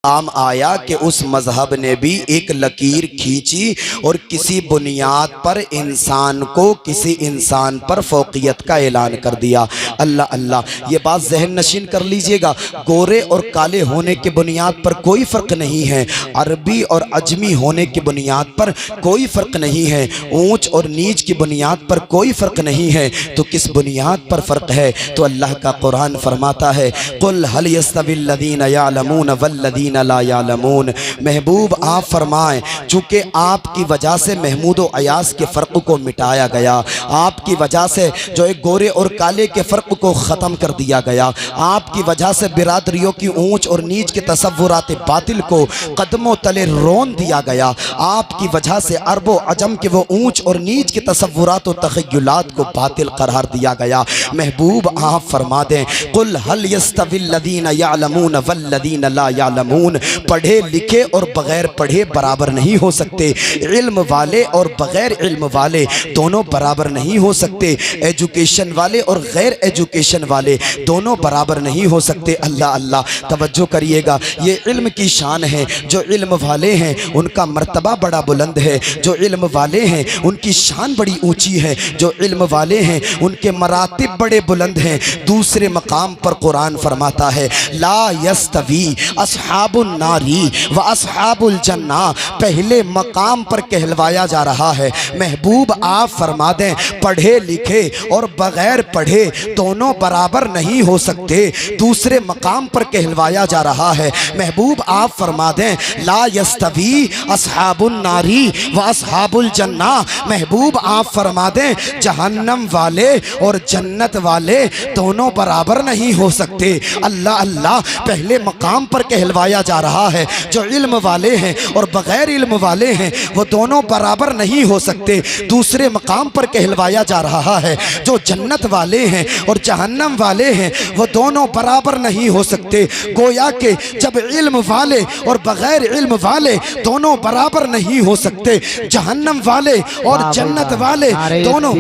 काम आया कि उस मजहब ने भी एक लकीर खींची और किसी बुनियाद पर इंसान को किसी इंसान पर फौकियत का ऐलान कर दिया। अल्लाह अल्लाह, ये बात जहन नशीन कर लीजिएगा। गोरे और काले होने की बुनियाद पर कोई फ़र्क नहीं है, अरबी और अजमी होने की बुनियाद पर कोई फ़र्क नहीं है, ऊंच और नीच की बुनियाद पर कोई फ़र्क नहीं है। तो किस बुनियाद पर फ़र्क है? तो अल्लाह का कुरान फरमाता है, कुल हल यस्तविल्लज़ीना यअलमून वल्लज़ीना ला यअलमून। महबूब आप फरमाएं, चूँकि आपकी वजह से महमूद व अयास के फ़र्क को मिटाया गया, आपकी वजह से जो एक गोरे और काले के फ़र्क को ख़त्म कर दिया गया, आपकी वजह से बिरादरियों की ऊंच और नीच के तसव्वुरात बातिल को कदमों तले रोन दिया गया, आपकी वजह से अरब व अजम के वो ऊंच और नीच के तसव्वुरात और तख़य्युलात को बातिल करार दिया गया। महबूब आप फरमा दें, कुल हल यस्तविल्लज़ीना यअलमून वल्लज़ीना ला यअलमून। पढ़े लिखे और बग़ैर पढ़े बराबर नहीं हो सकते, इल्म वाले और बग़ैर इल्म वाले दोनों बराबर नहीं हो सकते, एजुकेशन वाले और गैर एजुकेशन वाले दोनों बराबर नहीं हो सकते। अल्लाह अल्लाह, तवज्जो करिएगा, ये इल्म की शान है। जो इल्म वाले हैं उनका मर्तबा बड़ा बुलंद है, जो इल्म वाले हैं उनकी शान बड़ी ऊंची है, जो इल्म वाले हैं उनके मरातिब बड़े बुलंद हैं। दूसरे मकाम पर कुरान फरमाता है, ला यस्तवी अस्हाबुन नारी व अस्हाबुल जन्ना। पहले मकाम पर कहलवाया जा रहा है। महबूब आप फरमा दें, पढ़े लिखे और बग़ैर पढ़े दोनों बराबर नहीं हो सकते। दूसरे मकाम पर कहलवाया जा रहा है। महबूब आप फरमा दें, ला यस्तवी अस्हाबुन नारी व अस्हाबुल जन्ना। महबूब आप फरमा दें, जहन्नम वाले और जन्नत वाले दोनों बराबर नहीं हो सकते। अल्लाह अल्लाह, पहले मकाम पर कहलवाया जा रहा है, जो इल्म वाले हैं और बग़ैर इल्म वाले हैं वो दोनों बराबर नहीं हो सकते। दूसरे मकाम पर कहलवाया जा रहा है, जो जन्नत वाले हैं और जहन्नम वाले हैं वो दोनों बराबर नहीं हो सकते। गोया के जब इल्म वाले और बग़ैर इल्म वाले दोनों बराबर नहीं हो सकते, जहन्नम वाले और जन्नत वाले दोनों।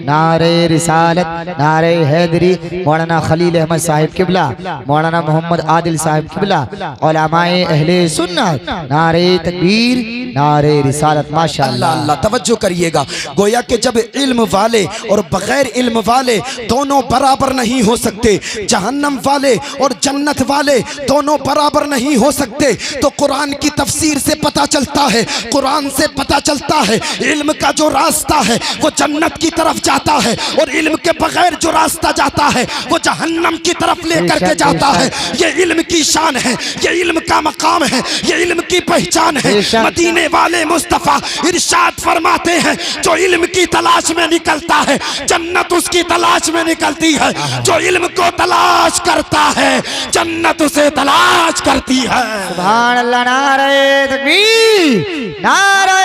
नारे रिसालत, नारे हैदरी, मौलाना खलील अहमद साहिब किबला, मौलाना मोहम्मद आदिल साहिब किबला, उलमाए अहले सुन्नत, नारे तकबीर, नारे रिसालत। माशाअल्लाह अल्लाह, तवज्जो करिएगा। गोया कि जब इल्म वाले और बग़ैर इल्म वाले दोनों बराबर नहीं हो सकते, जहन्नम वाले और जन्नत वाले दोनों बराबर नहीं हो सकते, तो कुरान की तफसीर से पता चलता है, कुरान से पता चलता है इल्म का जो रास्ता है वो जन्नत की तरफ जाता है और इल्म के बगैर जो रास्ता जाता है वो जहन्नम की तरफ लेकर के जाता है। ये इल्म की शान है, ये इल्म का मकाम है, ये इल्म की पहचान है। मदीने वाले मुस्तफ़ा इरशाद फरमाते हैं, जो इल्म की तलाश में निकलता है जन्नत उसकी तलाश में निकलती है, जो इल्म को तलाश करता है जन्नत उसे तलाश करती है। सुभान अल्लाह, नारे तकबीर, नारे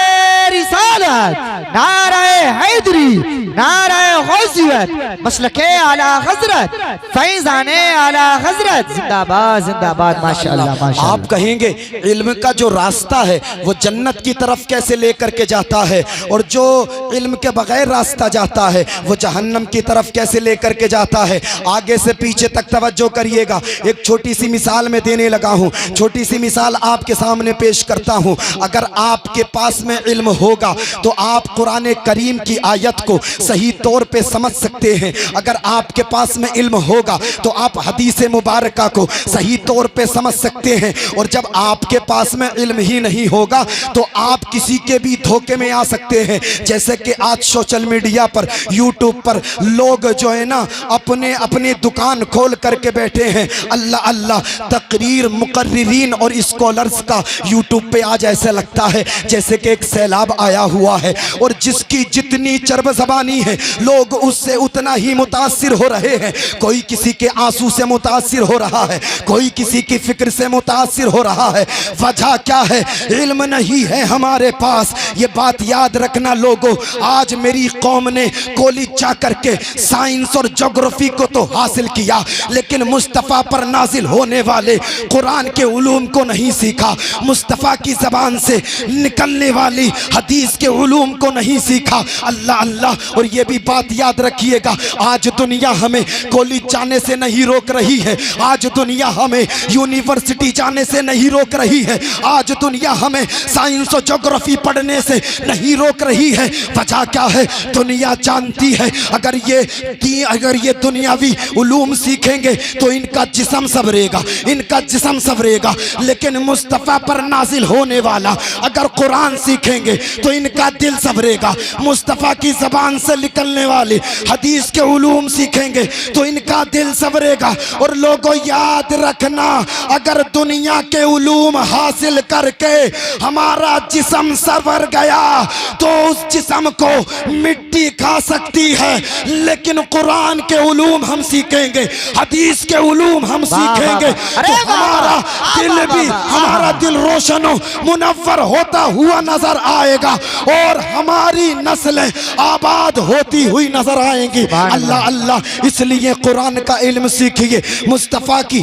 रिसालत, नारे हैदरी, नारे गौसियत, मसलके आला हजरत, फैज़ाने आला हजरत, जिंदाबाद जिंदाबाद। माशाअल्लाह माशाअल्लाह। आप कहेंगे इल्म का जो रास्ता है वो जन्नत की तरफ कैसे लेकर के जाता है, और जो इल्म के बगैर रास्ता जाता है वो जहन्नम की तरफ कैसे लेकर के जाता है। आगे से पीछे तक तवज्जो करिएगा। एक छोटी सी मिसाल में देने लगा हूँ, छोटी सी मिसाल आपके सामने पेश करता हूँ। अगर आपके पास में इल्म होगा तो आप कुरान करीम की आयत को सही तौर पे समझ सकते हैं। अगर आपके पास में इल्म होगा तो आप हदीस मुबारका को सही तौर पे समझ सकते हैं। और जब आपके पास में इल्म ही नहीं होगा तो आप किसी के भी धोखे में आ सकते हैं। जैसे कि आज सोशल मीडिया पर, यूट्यूब पर लोग जो है ना अपने अपनी दुकान खोल करके बैठे हैं। अल्लाह अल्लाह, तकरीर मुकर्रिरीन और स्कॉलर्स का यूट्यूब पे आज ऐसा लगता है जैसे कि एक सैलाब आया हुआ है, और जिसकी जितनी चरब ज़बानी है लोग उससे उतना ही मुतासिर हो रहे हैं। कोई किसी के आंसू से मुतासिर हो रहा है, कोई किसी की फिक्र से मुतासिर हो रहा है। वजह क्या है? इल्म नहीं है हमारे पास। ये बात याद रखना लोगों, आज मेरी कौम ने कॉलेज जा करके साइंस और ज्योग्राफी को तो हासिल किया, लेकिन मुस्तफ़ा पर नाजिल होने वाले कुरान के उलूम को नहीं सीखा, मुस्तफ़ा की ज़बान से निकलने वाली हदीस के उलूम को नहीं सीखा। अल्लाह अल्लाह, और और ये भी बात याद रखिएगा, आज दुनिया हमें कॉलेज जाने से नहीं रोक रही है, आज दुनिया हमें यूनिवर्सिटी जाने से नहीं रोक रही है, आज दुनिया हमें साइंस और ज्योग्राफी पढ़ने से नहीं रोक रही है। वजह क्या है? दुनिया जानती है अगर ये दुनियावी उलूम सीखेंगे तो इनका जिस्म संवरेगा, इनका जिस्म संवरेगा, लेकिन मुस्तफ़ा पर नाजिल होने वाला अगर कुरान सीखेंगे तो इनका दिल संवरेगा। मुस्तफ़ा की ज़बान से निकलने वाले हदीस के उलूम सीखेंगे तो इनका दिल संवरेगा। और लोगों याद रखना, अगर दुनिया के उलूम हासिल करके हमारा जिस्म संवर गया तो उस जिस्म को मिट्टी खा सकती है, लेकिन कुरान के उलूम हम सीखेंगे, हदीस के उलूम हम सीखेंगे तो हमारा दिल रोशन मुनव्वर होता हुआ नजर आएगा और हमारी नस्लें आबाद होती हुई नजर आएंगी। अल्लाह अल्लाह, इसलिए कुरान का इल्म सीखिए, मुस्तफ़ा की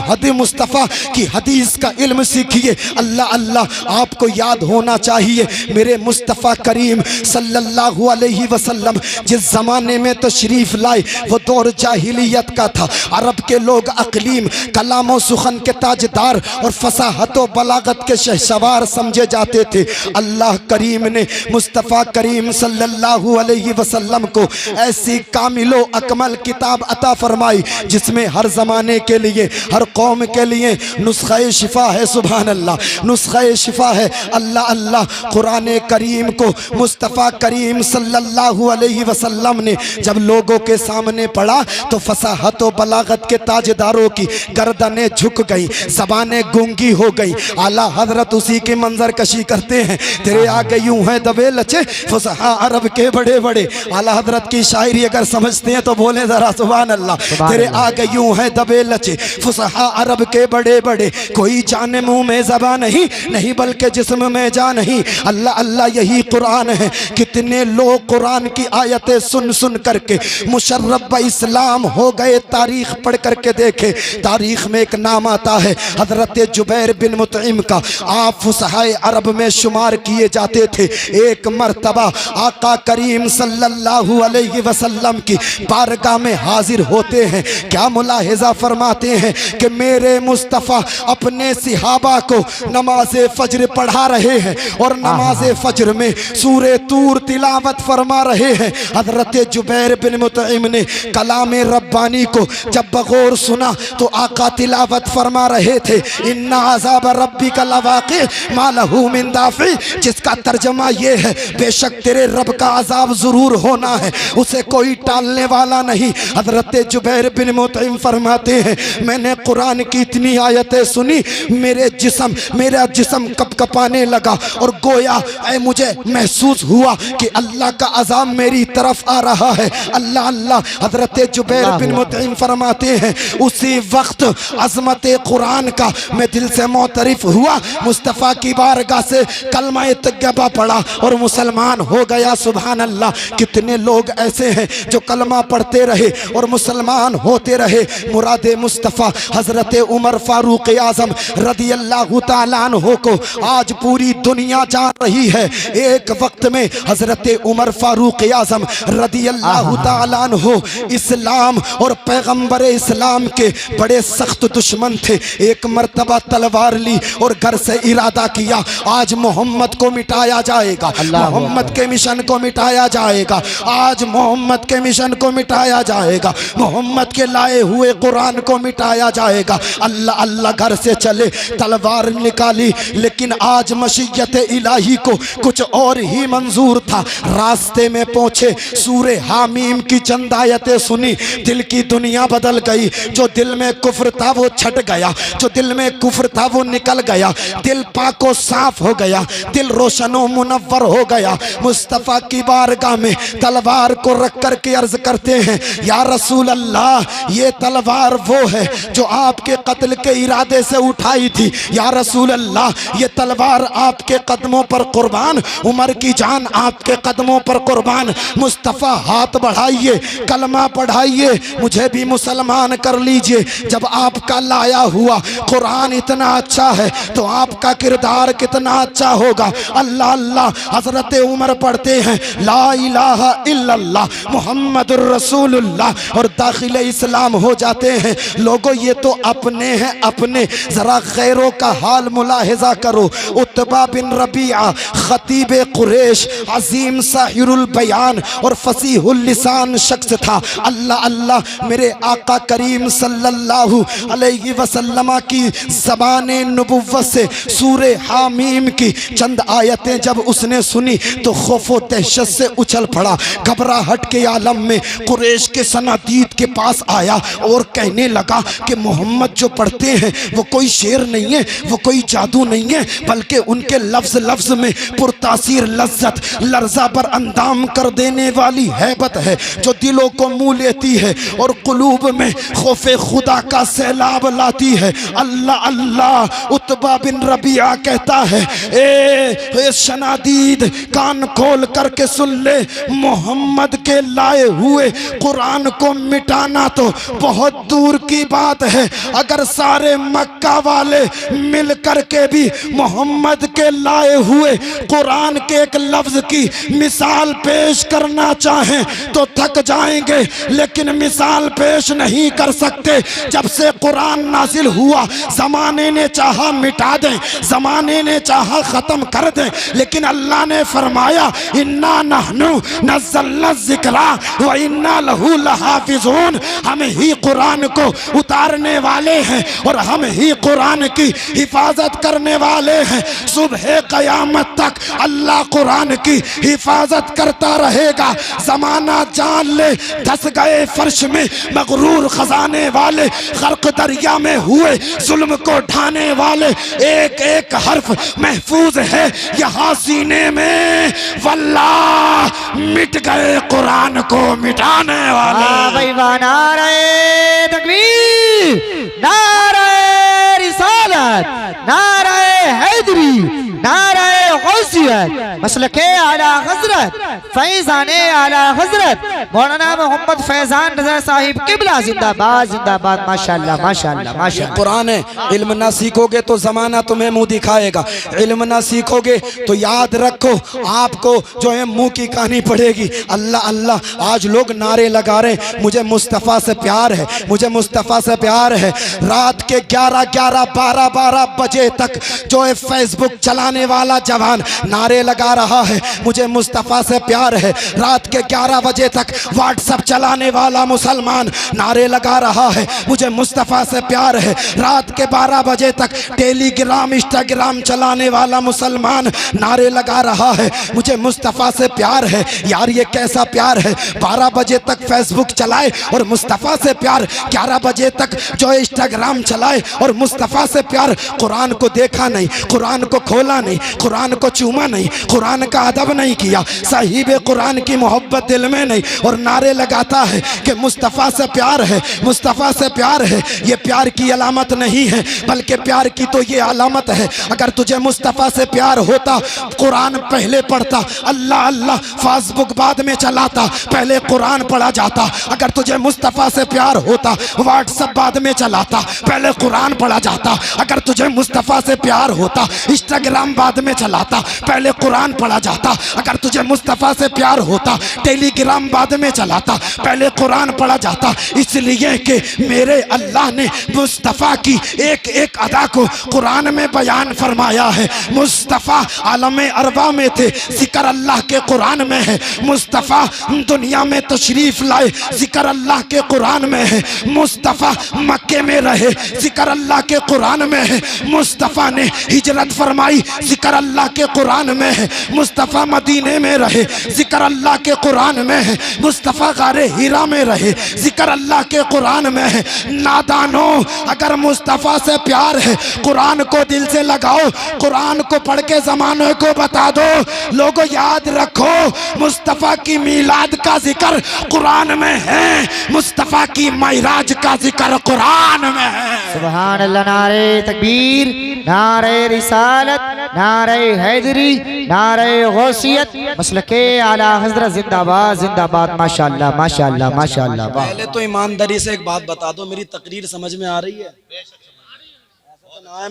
हदीस का इल्म सीखिए। अल्लाह अल्लाह, आपको याद होना चाहिए मेरे मुस्तफ़ा करीम सल्लल्लाहु अलैहि वसल्लम जिस ज़माने में तशरीफ़ लाए वो दौर जाहिलियत का था। अरब के लोग अक़लीम, कलाम व सुखन के ताजदार और फसाहत व बलागत के शहसवार समझे जाते थे। अल्लाह करीम ने मुस्तफ़ा करीम सल्लल्लाहु अलैहि वसल्लम को ऐसी कामिलो अकमल किताब अता फरमाई जिसमें हर ज़माने के लिए, हर कौम के लिए नुस्ख़े शिफा है। सुभान अल्लाह, नुस्ख़े शिफा है। अल्लाह अल्लाह, कुरान करीम को मुस्तफ़ा करीम सल्लल्लाहु अलैहि वसल्लम ने जब लोगों के सामने पढ़ा तो फसाहत व बलागत के ताजदारों की गर्दनें झुक गई, ज़बानें गूंगी हो गई। आला हजरत उसी की मंजर कशी करते हैं, तेरे आगे यूं है दबे लचे फुसहा अरब के बड़े बड़े। आला हजरत की शायरी अगर समझते हैं तो बोले जरा सुभान अल्लाह। तेरे आगे यूं है दबे लचे फुसहा अरब के बड़े बड़े, कोई जाने मुंह में ज़बान नहीं बल्कि जिस्म में जान नहीं। अल्लाह अल्लाह, यही कुरान है। कितने लोग कुरान की आयतें सुन सुन करके मुशर्रफ इस्लाम हो गए। तारीख पढ़ करके देखे, तारीख में एक नाम आता है हजरत जुबैर बिन मुतइम का। आप फुसहाए अरब में शुमार किए जाते थे। एक मर्तबा आका करीम सल्लल्लाहु अलैहि वसल्लम की बारगाह में हाजिर होते हैं। क्या मुलाहिजा फरमाते हैं कि मेरे मुस्तफ़ा अपने सिहाबा को नमाज फज्र पढ़ा रहे हैं और नमाज फज्र में सूरे तूर तिलावत फरमा रहे हैं। हजरत जुबैर बिन मुतइम ने कलाम रब्बानी को जब बगौर सुना तो आका तिलावत फरमा रहे थे, इन्ना अज़ाब रब्बिका लवाक़ि मा लहू मिन दाफ़ि, जिसका तर्जमा ये है बेशक तेरे रब का अज़ाब ज़रूर होना है, उसे कोई टालने वाला नहीं। हजरत जुबैर बिन मुतइम फरमाते हैं, मैंने कुरान की इतनी आयतें सुनी, मेरा जिस्म कपकपाने लगा और गोया मुझे महसूस हुआ कि अल्लाह का अज़ाब मेरी तरफ आ रहा है। अल्लाह अल्लाह, हजरत जुबैर बिन मुतइम फरमाते हैं, उसी वक्त अज़मत कुरान का मैं दिल से मोतरिफ हुआ, मुस्तफ़ा की बारगाह से कलमा तैयबा पढ़ा और मुसलमान हो गया। सुभान अल्लाह, कितने लोग ऐसे हैं जो कलमा पढ़ते रहे और मुसलमान होते रहे। मुराद मुस्तफ़ा हजरत उमर फारूक आज़म रदी अल्लाह तआला अन्हु को आज पूरी दुनिया जान रही है। एक वक्त में हजरत उमर फारूक आज़म रदी अल्लाह तआला अन्हु इस्लाम और पैगंबर इस्लाम के बड़े सख्त दुश्मन थे। एक मर्तबा तलवार ली और घर से इरादा किया, आज मोहम्मद को मिटाया जाएगा, मोहम्मद के मिशन को मिटाया जाएगा, आज मोहम्मद के मिशन को मिटाया जाएगा, मोहम्मद के लाए हुए कुरान को मिटाया जाएगा। अल्लाह अल्लाह, घर से चले, तलवार निकाली, लेकिन आज मशीयत इलाही को कुछ और ही मंजूर था। रास्ते में पहुंचे, सूरे हामीम की चंद आयतें सुनी, दिल की दुनिया बदल गई। जो दिल में कुफ्र था वो छट गया, जो दिल में कुफ्र था वो निकल गया, दिल पाको साफ हो गया, दिल रोशनो मुनव्वर हो गया। मुस्तफ़ा की बारगाह में तलवार को रख कर के अर्ज करते हैं, या रसूल अल्लाह, ये तलवार वो है जो आपके कत्ल के इरादे से उठाई थी। या रसूल अल्लाह, ये तलवार आपके कदमों पर कुर्बान, उमर की जान आपके कदमों पर कुर्बान। मुस्तफ़ा हाथ बढ़ाइए, कलमा पढ़ाइए, मुझे भी मुसलमान कर लीजिए। जब आपका लाया हुआ कुरान इतना अच्छा है तो आपका किरदार कितना अच्छा होगा। अल्लाह अल्लाह, हजरत उमर पढ़ते हैं, ला इलाहा इल्लल्लाह मुहम्मदुर रसूलुल्लाह और दाखिल इस्लाम हो जाते हैं। लोगों ये तो अपने हैं अपने, जरा गैरों का हाल मुलाहिजा करो। उत्बा बिन रबीआ खतीब कुरैश, अजीम साहिरुल बयान और फसीहुल लिसान शख्स था। अल्लाह अल्लाह मेरे आका करीम सल्लल्लाहु अलैहि वसल्लम की ज़बाने नबुव्वत से सूरे हामीम की चंद आयतें जब उसने सुनी तो खौफो दहशत से उछल पड़ा। घबराहट के आलम में कुरैश के सनादीद के पास आया और कहने लगा कि मोहम्मद जो पढ़ते हैं वो कोई शेर नहीं है, वो कोई जादू नहीं है, बल्कि उनके लफ्ज लफ्ज में पुरतासीर लज्जत लर्जा पर अंदाम कर देने वाली हैबत है जो दिलों को मुँह लेती है और कुलूब में खौफे खुदा का सैलाब लाती है। अल्लाह अल्लाह। उत्बा बिन रबिया कहता है ए शनादीद कान खोल करके सुन ले, मोहम्मद के लाए हुए कुरान को मिटाना तो बहुत दूर की बात है। अगर सारे मक्का वाले मिल करके भी मोहम्मद के लाए हुए कुरान के एक लफ्ज की मिसाल पेश करना चाहें तो थक जाएंगे, लेकिन मिसाल पेश नहीं कर सकते। जब से कुरान नाजिल हुआ जमाने ने चाहा मिटा दें, जमाने ने चाहा खत्म कर दें, लेकिन अल्लाह ने फरमाया इन्ना नहनु नज़्ज़लना ज़िक्रा व इन्ना लहू लहाफ़िज़ून। हम ही कुरान को उतारने वाले हैं और हम ही कुरान की हिफाजत करने वाले हैं। सुबह क़यामत तक अल्लाह कुरान की हिफाजत करता रहेगा। जमाना जान ले धस गए फर्श में मगरूर खजाने वाले, गर्क दरिया में हुए जुल्म को ढाने वाले, एक एक हर्फ महफूज है यहाँ सीने में। वल्लाह मिट गए कुरान को मिटाने वाले। भाई वाह, नारे तकबीर, नारे रिसालत, नारे हैदरी, नारे गौसियत, मसलके आला हजरत, फैजाने आला हजरत मौलाना मोहम्मद फैजान रज़ा साहिब किबला जिंदाबाद जिंदाबाद। माशाअल्लाह माशाअल्लाह माशाअल्लाह। कुरान है, इल्म ना सीखोगे तो जमाना तुम्हें मुंह दिखाएगा, इल्म ना सीखोगे तो याद रखो आपको जो है मुंह की कहानी पड़ेगी। अल्लाह अल्लाह। आज लोग नारे लगा रहे मुझे मुस्तफ़ा से प्यार है, मुझे मुस्तफ़ा से प्यार है। रात के 11-11, 12-12 बजे तक जो है फेसबुक चलाने वाला जवान नारे लगा रहा है मुझे मुस्तफ़ा से प्यार है। रात के 11 बजे तक व्हाट्सएप चलाने वाला मुसलमान नारे लगा रहा है मुझे मुस्तफ़ा से प्यार है। रात के 12 बजे तक टेलीग्राम इंस्टाग्राम चलाने वाला मुसलमान नारे लगा रहा है मुझे मुस्तफ़ा से प्यार है। यार ये कैसा प्यार है? 12 बजे तक फेसबुक चलाए और मुस्तफ़ा से प्यार, 11 बजे तक जो इंस्टाग्राम चलाए और मुस्तफ़ा से प्यार। कुरान को देखा नहीं, कुरान को खोला नहीं, कुरान को चूमा नहीं, कुरान का अदब नहीं किया, साहिब कुरान की मोहब्बत दिल में नहीं, और नारे लगाता है कि मुस्तफ़ा से प्यार है, मुस्तफ़ा से प्यार है। ये प्यार की अलामत नहीं है बल्कि प्यार की तो ये अलामत है। अगर तुझे मुस्तफ़ा से प्यार होता कुरान पहले पढ़ता, अल्लाह अल्लाह फेसबुक बाद में चलाता, पहले कुरान पढ़ा जाता। अगर तुझे मुस्तफ़ा से प्यार होता व्हाट्सएप बाद में चलाता, पहले कुरान पढ़ा जाता। अगर तुझे मुस्तफ़ा से प्यार होता इंस्टाग्राम बाद में चलाता, पहले कुरान पढ़ा जाता। अगर तुझे मुस्तफ़ा से प्यार होता टेलीग्राम बाद में चलाता, पहले कुरान पढ़ा जाता। इसलिए कि मेरे अल्लाह ने मुस्तफ़ा की एक एक अदा को कुरान में बयान फरमाया है। मुस्तफ़ा आलम अरबा में थे, जिक्र अल्लाह के कुरान में है। मुस्तफ़ा दुनिया में तशरीफ लाए, जिक्र अल्लाह के कुरान में है। मुस्तफ़ा मक्के में रहे, जिक्र अल्लाह के कुरान में है। मुस्तफ़ा ने हिजरत फरमाई, जिक्र अल्लाह के कुरान में है। मुस्तफ़ा मदीने में रहे, जिक्र अल्लाह के कुरान में है। मुस्तफ़ा गारे हीरा में रहे, जिक्र अल्लाह के कुरान में है। नादानो, अगर मुस्तफ़ा से प्यार है कुरान को दिल से लगाओ, कुरान को पढ़ के ज़माने को बता दो। लोगों याद रखो मुस्तफ़ा की मीलाद का जिक्र कुरान में है, मुस्तफ़ा की मायराज का जिक्र कुरान में है। सुभान अल्लाह। नारे तकबीर, नारे रिसालत, नारे हैदरी, नारे गौसियत, मसलके आला हजरत जिंदाबाद जिंदाबाद। माशाअल्लाह माशाअल्लाह माशाअल्लाह। पहले तो ईमानदारी से एक बात बता दो, मेरी तकरीर समझ में आ रही है?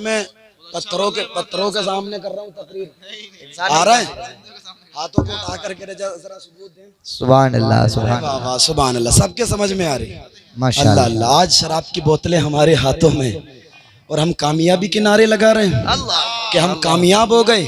मैं पत्थरों के सामने कर रहा हूँ तकरीर, आ रहा है? हाथों को उठा करके जरा सबूत दें। सुभान अल्लाह, सुभान वाह वाह, सुभान अल्लाह। सबके समझ में आ रही है। माशाअल्लाह। अल्लाह अल्लाह। आज शराब की बोतलें हमारे हाथों में और हम कामयाबी के नारे लगा रहे हैं कि हम कामयाब हो गए।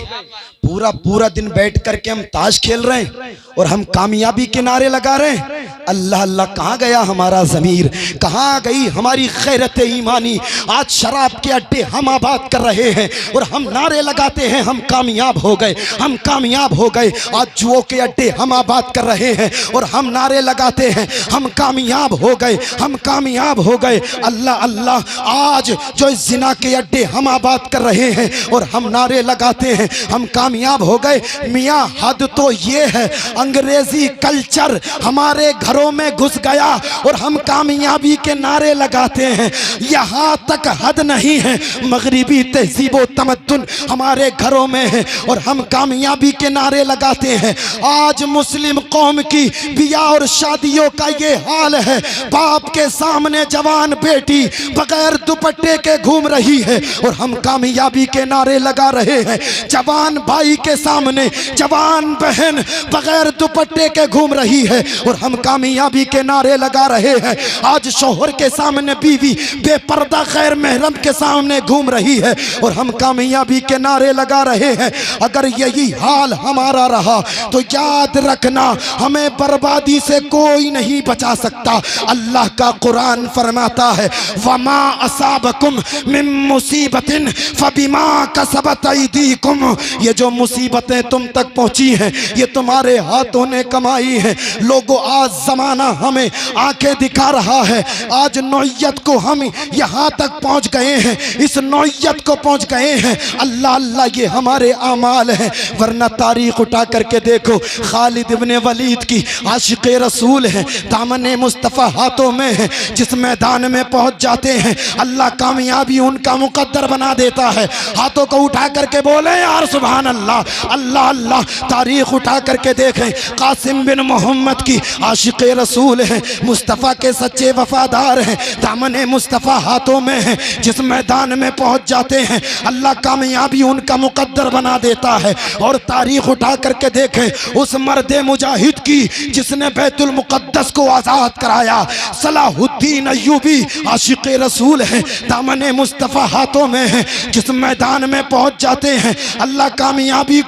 पूरा पूरा दिन बैठ करके हम ताश खेल रहे हैं और हम कामयाबी के नारे लगा रहे हैं। अल्लाह अल्लाह, कहाँ गया हमारा ज़मीर, कहाँ गई हमारी गैरत ईमानी। आज शराब के अड्डे हम आबाद कर रहे हैं और हम नारे लगाते हैं हम कामयाब हो गए, हम कामयाब हो गए। आज जुओ के अड्डे हम आबाद कर रहे हैं और हम नारे लगाते हैं हम कामयाब हो गए, हम कामयाब हो गए। अल्लाह अल्लाह, आज जो इस जिना के अड्डे हम आबाद कर रहे हैं और हम नारे लगाते हैं हम कामयाब हो गए। मियाँ हद तो ये है, अंग्रेजी कल्चर हमारे घरों में घुस गया और हम कामयाबी के नारे लगाते हैं। यहाँ तक हद नहीं है, मगरिबी तहजीब व तमद्दुन हमारे घरों में है और हम कामयाबी के नारे लगाते हैं। आज मुस्लिम कौम की बियाह और शादियों का ये हाल है, बाप के सामने जवान बेटी बगैर दुपट्टे के घूम रही है और हम कामयाबी के नारे लगा रहे हैं। जवान भाई के सामने जवान बहन बगैर दुपट्टे के घूम रही है और हम कामयाबी के नारे लगा रहे हैं। आज शोहर के सामने बीवी बेपर्दा गैर महरम के सामने घूम रही है और हम कामयाबी के नारे लगा रहे हैं। अगर यही हाल हमारा रहा तो याद रखना, हमें बर्बादी से कोई नहीं बचा सकता। अल्लाह का कुरान फरमाता है, वमा असाबकुम मिन मुसीबतिन फबिमा कसबत ऐदीकुम। ये जो मुसीबतें तुम तक पहुंची हैं ये तुम्हारे हाथों ने कमाई है। लोगों, आज जमाना हमें आंखें दिखा रहा है। आज नौयत को हम यहाँ तक पहुँच गए हैं, इस नौयत को पहुँच गए हैं। अल्लाह अल्लाह, ये हमारे आमाल हैं। वरना तारीख उठा करके देखो, खालिद इब्ने वलीद की आशिक़े रसूल है, दामने मुस्तफ़ा हाथों में है। जिस मैदान में पहुँच जाते हैं अल्लाह कामयाबी उनका मुकद्दर बना देता है। हाथों को उठा करके बोले यार सुभान अल्लाह, अल्लाह अल्लाह। तारीख उठा करके देखें, कासिम बिन मोहम्मद की आशिक़े रसूल हैं, मुस्तफ़ा के सच्चे वफादार हैं, दामने मुस्तफ़ा हाथों में है। जिस मैदान में पहुँच जाते हैं अल्लाह कामयाबी उनका मुकद्दर बना देता है। और तारीख उठा करके देखें उस मर्दे मुजाहिद की जिसने बैतुल मुक़द्दस को आज़ाद कराया, सलाहुद्दीन अय्यूबी आशिक़े रसूल हैं, दामने मुस्तफ़ा हाथों में है। जिस मैदान में पहुँच जाते हैं अल्लाह कामयाबी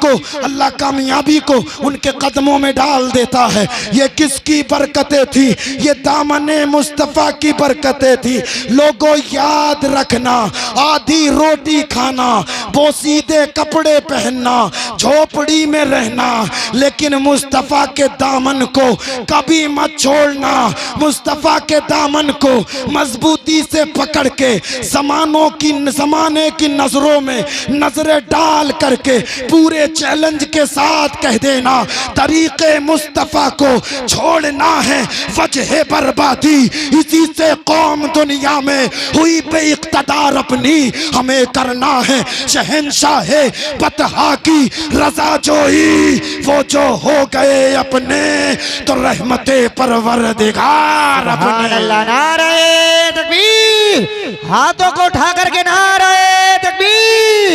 को उनके कदमों में डाल देता है। ये किसकी बरकतें थी? ये दामने मुस्तफ़ा की बरकतें थी। लोगों, याद रखना, आधी रोटी खाना, बोसीदे कपड़े पहनना, झोपड़ी में रहना, लेकिन मुस्तफ़ा के दामन को कभी मत छोड़ना। मुस्तफ़ा के दामन को मजबूती से पकड़ के ज़माने की नजरों में नजरें डाल करके पूरे चैलेंज के साथ कह देना, तरीक़े मुस्तफ़ा को छोड़ना है वजह बर्बादी। इसी से कौम दुनिया में हुई बेइक़्तिदार अपनी, हमें करना है शहंशाहे बतहा की रज़ा जोई। वो जो हो गए अपने तो रहमते परवरदिगार अपने। अल्लाह, नारे तकबीर, हाथों को उठा करके नारे तकबीर,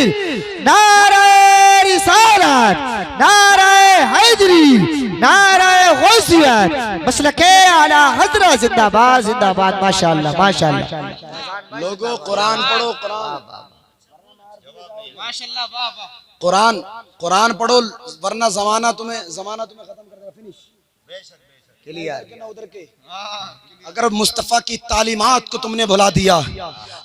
नारे रिसालत, नारे हैदरी, नारे गौसियत, मसलके आला हज़रत जिंदाबाद जिंदाबाद। माशाअल्लाह माशाअल्लाह। लोगों, कुरान पढ़ो, कुरान पढ़ो, वरना जमाना तुम्हें खत्म कर देगा। फिनिश उधर के। अगर मुस्तफ़ा की तालीमात को तुमने भुला दिया,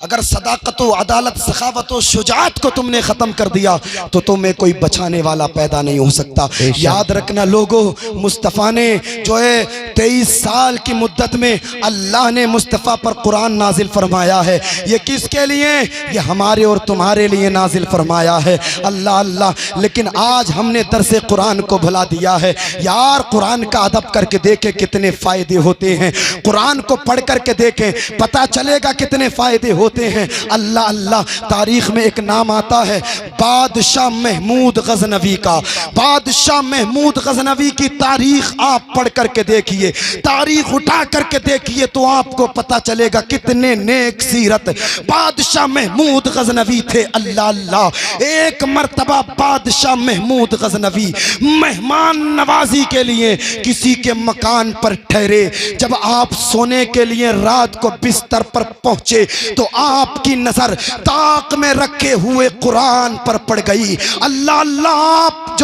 अगर सदाकत व अदालत, सखावत व शुजाअत को तुमने ख़त्म कर दिया तो तुम्हें कोई बचाने वाला पैदा नहीं हो सकता। याद रखना लोगों, मुस्तफ़ा ने जो है 23 साल की मुद्दत में अल्लाह ने मुस्तफ़ा पर कुरान नाजिल फरमाया है। ये किसके लिए? ये हमारे और तुम्हारे लिए नाजिल फरमाया है। अल्लाह अल्लाह। लेकिन आज हमने दरसे कुरान को भुला दिया है। यार, कुरान का अदब करके देखे देखें कितने फायदे होते हैं, कुरान को पढ़ करके देखें पता चलेगा कितने फायदे होते हैं। अल्लाह अल्लाह, तारीख में एक नाम आता है बादशाह महमूद गजनवी का। बादशाह महमूद गजनवी की तारीख आप पढ़ करके देखिए, तारीख उठा करके देखिए तो आपको पता चलेगा कितने नेक सीरत बादशाह महमूद गजनवी थे। अल्लाह अल्लाह, एक मर्तबा बादशाह महमूद गजनवी मेहमान नवाजी के लिए किसी के मकान पर ठहरे। जब आप सोने के लिए रात को बिस्तर पर पहुंचे तो आपकी नजर ताक में रखे हुए कुरान पर पड़ गई। अल्लाह अल्लाह, आप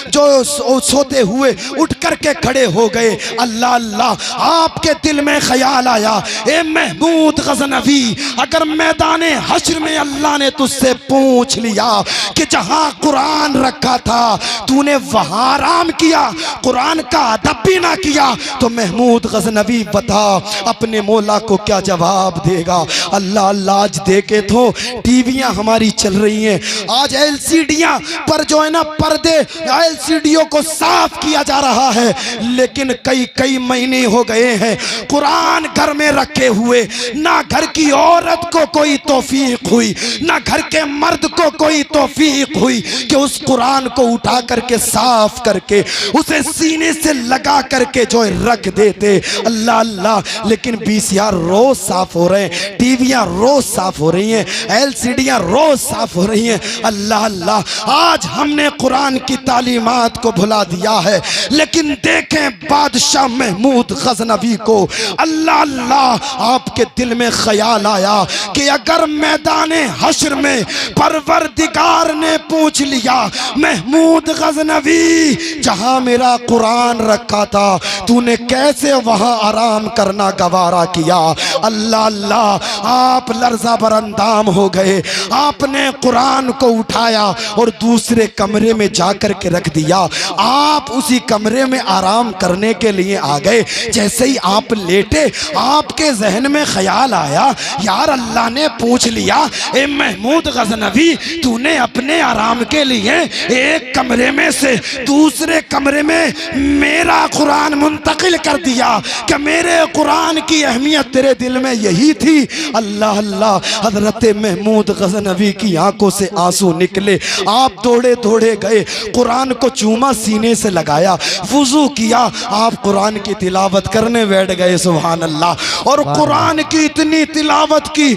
जो सोते हुए उठ करके खड़े हो गए। अल्लाह अल्लाह, आपके दिल में ख्याल आया, ए महमूद गजनवी, अगर मैदाने हश्र में अल्लाह ने तुझसे पूछ लिया कि जहां कुरान रखा था तूने वहां आराम किया, कुरान का अदब भी ना किया, तो महमूद गजनवी बता अपने मौला को क्या जवाब देगा। अल्लाह अल्लाह, आज देखे तो टीवियां हमारी चल रही हैं, आज एलसीडियां पर जो है ना पर्दे एलसीडीओ को साफ किया जा रहा है, लेकिन कई कई महीने हो गए हैं कुरान घर में रखे हुए, ना घर की औरत को कोई तौफीक हुई, ना घर के मर्द को कोई तौफीक हुई कि उस कुरान को उठा करके साफ करके उसे सीने से लगा करके जो रख देते। अल्लाह अल्लाह, लेकिन VCR रोज साफ हो रहे हैं, टीवियां रोज साफ हो रही हैं, एलसीडियां रोज साफ हो रही हैं। अल्लाह अल्लाह, आज हमने कुरान की तालीमात को भुला दिया है। लेकिन देखें बादशाह महमूद गजनवी को, अल्लाह अल्लाह, आपके दिल में ख्याल आया कि अगर मैदाने हश्र में परवरदिगार ने पूछ लिया महमूद गजनवी जहां मेरा कुरान रखा था तूने कैसे वहां आराम करना गवारा किया। अल्लाह अल्लाह, आप लर्जा बरंदाम हो गए, आपने कुरान को उठाया और दूसरे कमरे में जाकर के रख दिया। आप उसी कमरे में आराम करने के लिए आ गए। जैसे ही आप लेटे आपके जहन में ख्याल आया, यार अल्लाह ने पूछ लिया ए महमूद गजनवी तूने अपने आराम के लिए एक कमरे में से दूसरे कमरे में मेरा कुरान मुंतकिल कर दिया, क्या मेरे कुरान की अहमियत तेरे दिल में यही थी। अल्लाह अल्लाह, हजरत महमूद गजनवी की आंखों से आंसू निकले। आप दौड़े दौड़े गए, कुरान को चूमा सीने से लगाया, वुजू किया, आप कुरान की तिलावत करने बैठ गए। सुभान अल्लाह। और कुरान की इतनी तिलावत की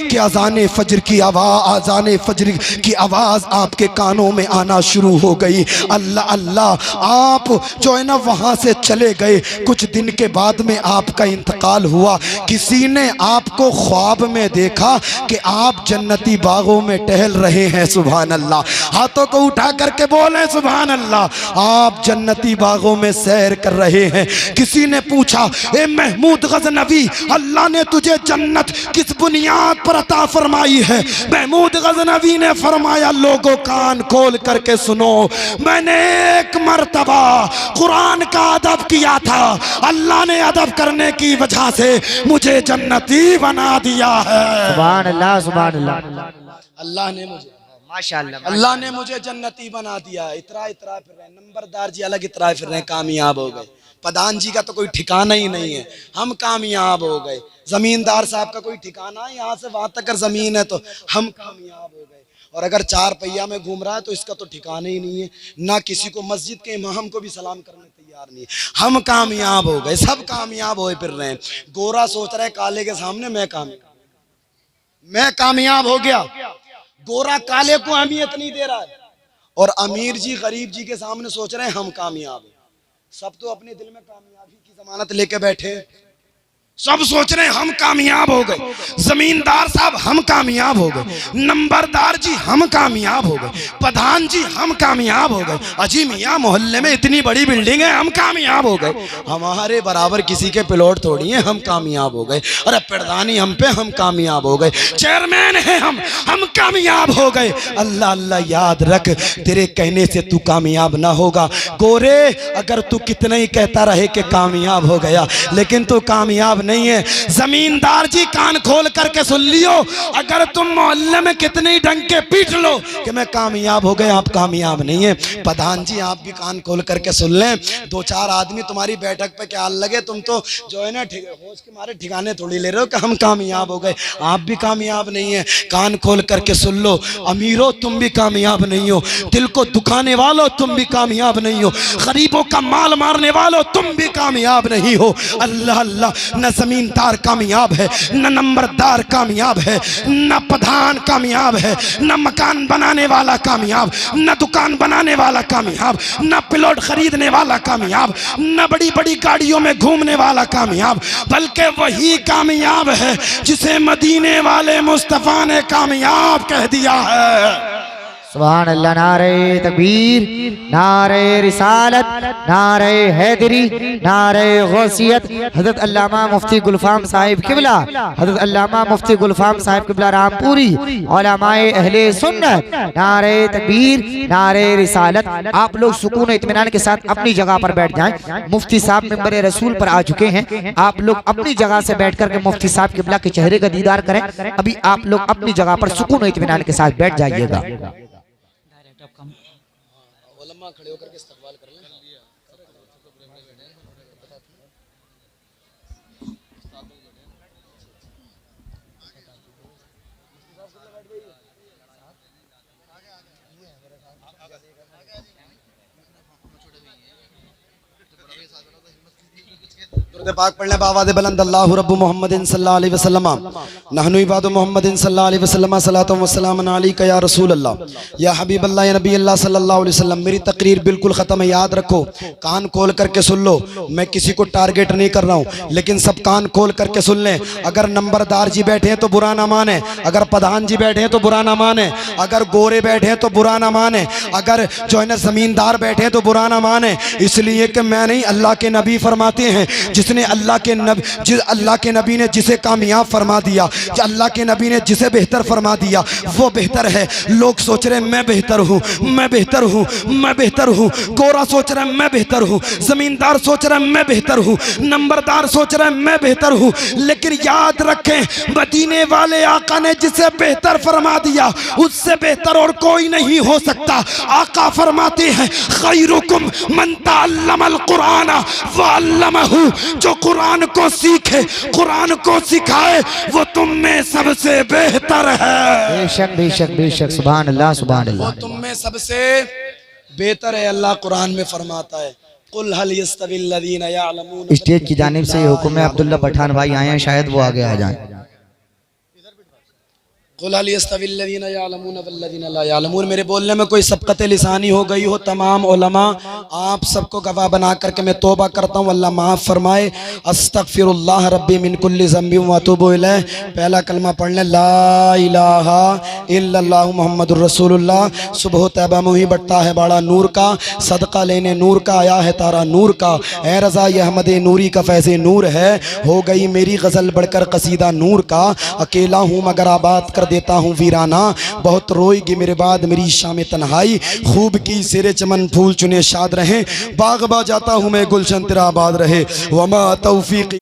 कि अजान फजर की आवाज आपके कानों में आना शुरू हो गई। अल्लाह अल्लाह, आप जो है ना वहां से चले गए। कुछ दिन के बाद में आपका इंतकाल हुआ। किसी ने आपको ख्वाब में देखा कि आप जन्नती बागों में टहल रहे हैं। सुभान अल्लाह, हाथों को उठा करके बोले सुभान अल्लाह, आप जन्नती बागों में सैर कर रहे हैं। किसी ने पूछा ए महमूद गजनवी, अल्लाह ने तुझे जन्नत किस बुनियाद पर अता फरमाई है। महमूद गजनवी ने फरमाया लोगों कान खोल करके सुनो, मैंने एक मर्तबा कुरान का अदब किया था, अल्लाह ने अदब करने की वजह से मुझे जन्नती बना दिया है। सुभान अल्लाह, सुभान अल्लाह। अल्लाह ने मुझे माशाअल्लाह, अल्लाह ने मुझे जन्नती बना दिया। इतरा इतरा फिर रहे, नंबरदार जी अलग इतरा फिर रहे, कामयाब हो गए। प्रधान जी का तो कोई ठिकाना ही नहीं है, हम कामयाब हो गए। जमींदार साहब का कोई ठिकाना है, यहाँ से वहां तक जमीन है तो हम कामयाब हो गए। और अगर 4 पहिया में घूम रहा है तो इसका तो ठिकाना ही नहीं है, ना किसी को मस्जिद के इमाम को भी सलाम करने तैयार नहीं है। हम कामयाब हो गए, सब कामयाब होए फिर रहे हैं। गोरा सोच रहा है काले के सामने मैं कामयाब हो गया, गोरा काले को अहमियत नहीं दे रहा है। और अमीर जी गरीब जी के सामने सोच रहे हैं हम कामयाब हैं। सब तो अपने दिल में कामयाबी की जमानत लेके बैठे, सब सोच रहे हैं हम कामयाब हो गए। जमींदार साहब हम कामयाब हो गए, नंबरदार जी हम कामयाब हो गए, प्रधान जी हम कामयाब हो गए, अजी मियाँ मोहल्ले में इतनी बड़ी बिल्डिंग है हम कामयाब हो गए। हमारे बराबर किसी के प्लॉट थोड़ी है, हम कामयाब हो गए। अरे प्रधानी हम पे, हम कामयाब हो गए। चेयरमैन है हम कामयाब हो गए। अल्लाह अल्लाह, याद रख तेरे कहने से तू कामयाब ना होगा। गोरे अगर तू कितना ही कहता रहे कि कामयाब हो गया, लेकिन तू कामयाब नहीं है। जमींदार जी कान खोल करके सुन लियो, अगर तुम मोहल्ले में कितने डंके पीट लो कि मैं कामयाब हो गए, आप कामयाब नहीं है। प्रधान जी आप भी कान खोल करके सुन लें, दो चार आदमी तुम्हारी बैठक पे क्या लगे, तुम तो जो है ना होश के मारे ठिकाने थोड़ी ले रहे हो कि हम कामयाब हो गए, आप भी कामयाब नहीं है। कान खोल करके सुन लो, अमीरों तुम भी कामयाब नहीं हो, दिल को दुखाने वालों तुम भी कामयाब नहीं हो, गरीबों का माल मारने वालों तुम भी कामयाब नहीं हो। अल्लाह अल्लाह, न जमींदार कामयाब है, न नंबरदार कामयाब है, न प्रधान कामयाब है, न मकान बनाने वाला कामयाब, न दुकान बनाने वाला कामयाब, न प्लॉट खरीदने वाला कामयाब, न बड़ी बड़ी गाड़ियों में घूमने वाला कामयाब, बल्कि वही कामयाब है जिसे मदीने वाले मुस्तफा ने कामयाब कह दिया है। सुभान अल्लाह। नारे तकबीर, नारे रिसालत, नारे हैदरी, नारे गौसियत। हजरत अल्लामा मुफ्ती गुलफाम साहिब किबला, हजरत अल्लामा मुफ्ती गुलफाम साहिब किबला रामपुरी, उलमाए अहले सुन्नत, नारे तकबीर, नारे रिसालत। आप लोग सुकून इत्मीनान के साथ अपनी जगह पर बैठ जाएं। मुफ्ती साहब मिंबर रसूल पर आ चुके हैं, आप लोग अपनी जगह से बैठ कर के मुफ्ती साहब किबला के चेहरे का दीदार करें। अभी आप लोग अपनी जगह पर सुकून इत्मीनान के साथ बैठ जाइएगा। खड़े होकर के इस्तकबाल कर लें। दुरूद पाक पढ़ लें बावाज़े बुलंद। अल्लाहु रब्बु मुहम्मदिन सल्लल्लाहु अलैहि वसल्लम नहनु इबादु मुहम्मदिन सल्लल्लाहु अलैहि वसल्लम सलातु व सलामुन अलैका या रसूल अल्लाह या हबीब अल्लाह या नबी अल्लाह सल्लल्लाहु अलैहि वसल्लम। मेरी तकरीर बिल्कुल ख़त्म है, याद रखो, कान खोल करके सुन लो। मैं किसी को टारगेट नहीं कर रहा हूँ, लेकिन सब कान खोल करके सुन लें। अगर नंबरदार जी बैठे हैं तो बुरा ना माने, अगर प्रधान जी बैठे हैं तो बुरा ना माने, अगर गोरे बैठे हैं तो बुरा ना माने, अगर जो है ना जमींदार बैठे हैं तो बुरा ना माने। इसलिए कि मैं नहीं, अल्लाह के नबी फरमाते हैं, जिसने अल्लाह के नबी ने जिसे कामयाब फरमा दिया, अल्लाह के नबी ने जिसे बेहतर फरमा दिया वो बेहतर है। लोग सोच रहे मैं बेहतर हूँ, मैं बेहतर हूँ, मैं बेहतर हूँ। गोरा सोच रहा है मैं बेहतर हूँ, जमींदार सोच रहा है मैं बेहतर हूँ, नंबरदार सोच रहा है मैं बेहतर हूँ। लेकिन याद रखें, मदीने वाले आका ने जिसे बेहतर फरमा दिया उससे बेहतर और कोई नहीं हो सकता। आका फरमाते हैं खैरुकुम मन तअल्लमल कुरान व अल्लमहु, जो कुरान को सीखे, कुरान को सिखाए, वो तुम में सबसे बेहतर है। बेशक बेशक बेशक, सुभान अल्लाह सुभान अल्लाह। वो तुम में सबसे बेहतर है। अल्लाह कुरान में फरमाता है कुल हल यस्तविल लज़ीना यअलमून। स्टेज की जानिब से हुक्म है, अब्दुल्ला पठान भाई आए हैं, शायद वो आगे आ जाएं। कुल हल यस्तविल लज़ीना यअलमून वल्लज़ीना ला यअलमून। मेरे बोलने में कोई सबक़त लिसानी हो गई हो, तमाम उलमा आप सबको गवाह बना करके मैं तौबा करता हूँ, अल्लाह माफ़ फरमाए। अस्तग़फिरुल्लाह रब्बी मिन कुल्लि ज़ंबिन व अतूबु इलैह। पहला कलमा पढ़ लें, ला इलाहा इल्लल्लाहु मुहम्मदुर रसूलुल्लाह। सुबह तैबा मुही बढ़ता है बाड़ा नूर का, सदका लेने नूर का आया है तारा नूर का। ए रज़ा ये अहमद नूरी का फैज़े नूर है, हो गई मेरी गज़ल बढ़कर कसीदा नूर का। अकेला हूँ मगर आबाद कर देता हूँ वीराना, बहुत रोएगी मेरे बाद मेरी शाम तन्हाई। खूब की सिरे चमन फूल चुने शाद रहे, बाग बा जाता हूँ मैं गुलशन तेरा आबाद रहे। वमा तौफीक